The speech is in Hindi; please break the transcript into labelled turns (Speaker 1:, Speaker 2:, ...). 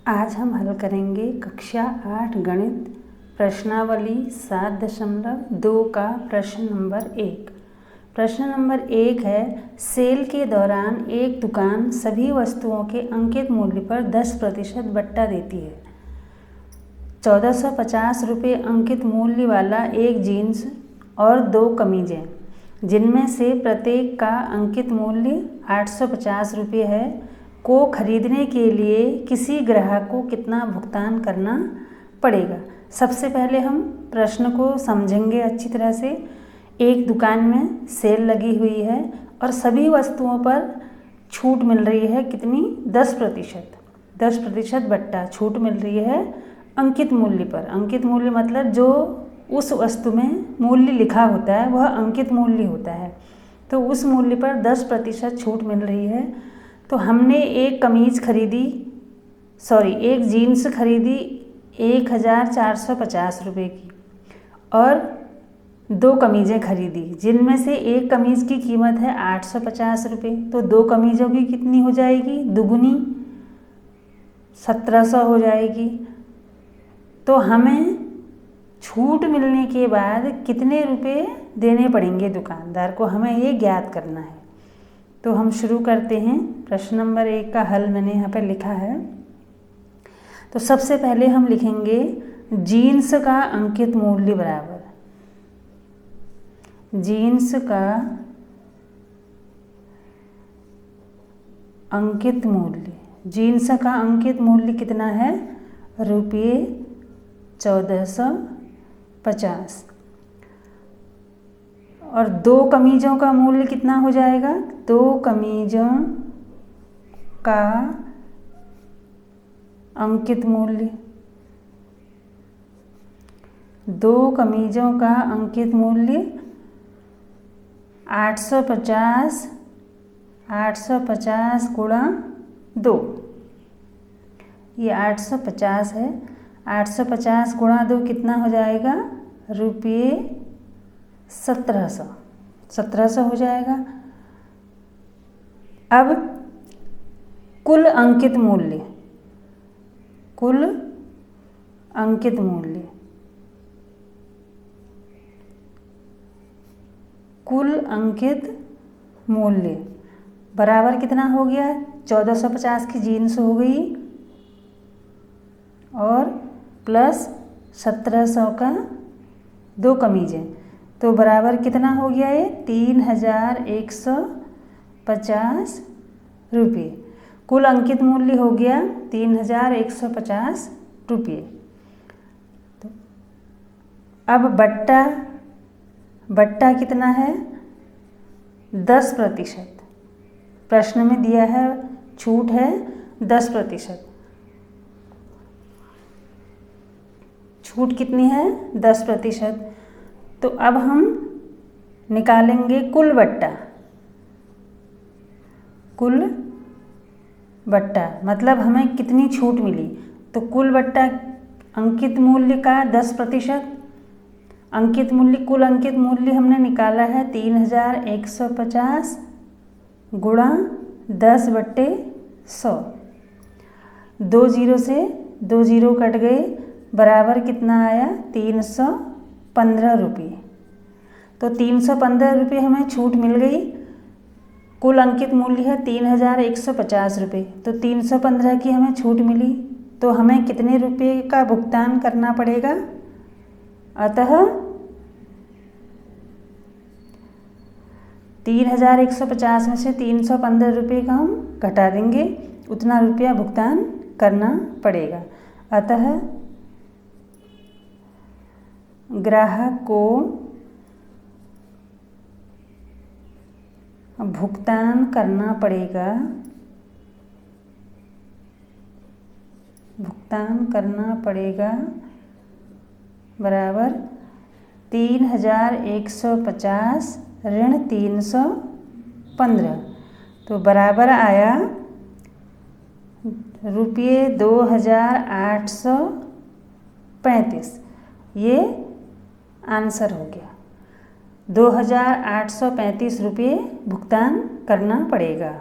Speaker 1: आज हम हल करेंगे कक्षा 8 गणित प्रश्नावली 7.2 का प्रश्न नंबर 1। प्रश्न नंबर 1 है, सेल के दौरान एक दुकान सभी वस्तुओं के अंकित मूल्य पर 10% बट्टा देती है। 1450 रुपये अंकित मूल्य वाला एक जीन्स और 2 कमीजें, जिनमें से प्रत्येक का अंकित मूल्य 850 रुपये है, को खरीदने के लिए किसी ग्राहक को कितना भुगतान करना पड़ेगा। सबसे पहले हम प्रश्न को समझेंगे अच्छी तरह से। एक दुकान में सेल लगी हुई है और सभी वस्तुओं पर छूट मिल रही है। कितनी? 10%। 10% बट्टा छूट मिल रही है अंकित मूल्य पर। अंकित मूल्य मतलब जो उस वस्तु में मूल्य लिखा होता है वह अंकित मूल्य होता है। तो उस मूल्य पर 10% छूट मिल रही है। तो हमने एक जीन्स खरीदी 1450 रुपये की और 2 कमीज़ें खरीदी, जिनमें से एक कमीज़ की कीमत है 850 रुपये। तो 2 कमीज़ों की कितनी हो जाएगी? दुगुनी 1700 हो जाएगी। तो हमें छूट मिलने के बाद कितने रुपए देने पड़ेंगे दुकानदार को, हमें ये ज्ञात करना है। तो हम शुरू करते हैं। प्रश्न नंबर 1 का हल मैंने यहाँ पर लिखा है। तो सबसे पहले हम लिखेंगे जीन्स का अंकित मूल्य बराबर जीन्स का अंकित मूल्य। जीन्स का अंकित मूल्य कितना है? रुपये 1450। और 2 कमीज़ों का मूल्य कितना हो जाएगा? 2 कमीज़ों का अंकित मूल्य 2 कमीज़ों का अंकित मूल्य 850 गुणा 2। ये 850 है। 850 गुणा 2 कितना हो जाएगा? रुपये 1700 हो जाएगा। अब कुल अंकित मूल्य बराबर कितना हो गया? 1450 की जीन्स हो गई और प्लस 1700 का 2 कमीजें, तो बराबर कितना हो गया? ये 3150 रुपये। कुल अंकित मूल्य हो गया 3150 रुपये। तो अब बट्टा कितना है? 10%। प्रश्न में दिया है छूट है 10%। छूट कितनी है? 10%। तो अब हम निकालेंगे कुल बट्टा मतलब हमें कितनी छूट मिली। तो कुल बट्टा अंकित मूल्य का 10%। कुल अंकित मूल्य हमने निकाला है 3150 गुणा 10/100। 2 जीरो से 2 जीरो कट गए, बराबर कितना आया? 315 रुपये। तो 315 रुपये हमें छूट मिल गई। कुल अंकित मूल्य है 3150 रुपये। तो 315 की हमें छूट मिली। तो हमें कितने रुपये का भुगतान करना पड़ेगा? अतः 3150 में से 315 रुपये का हम घटा देंगे, उतना रुपया भुगतान करना पड़ेगा। अतः ग्राहक को भुगतान करना पड़ेगा बराबर 3150 ऋण 315। तो बराबर आया रुपये 2835। ये आंसर हो गया। 2835 रुपये भुगतान करना पड़ेगा।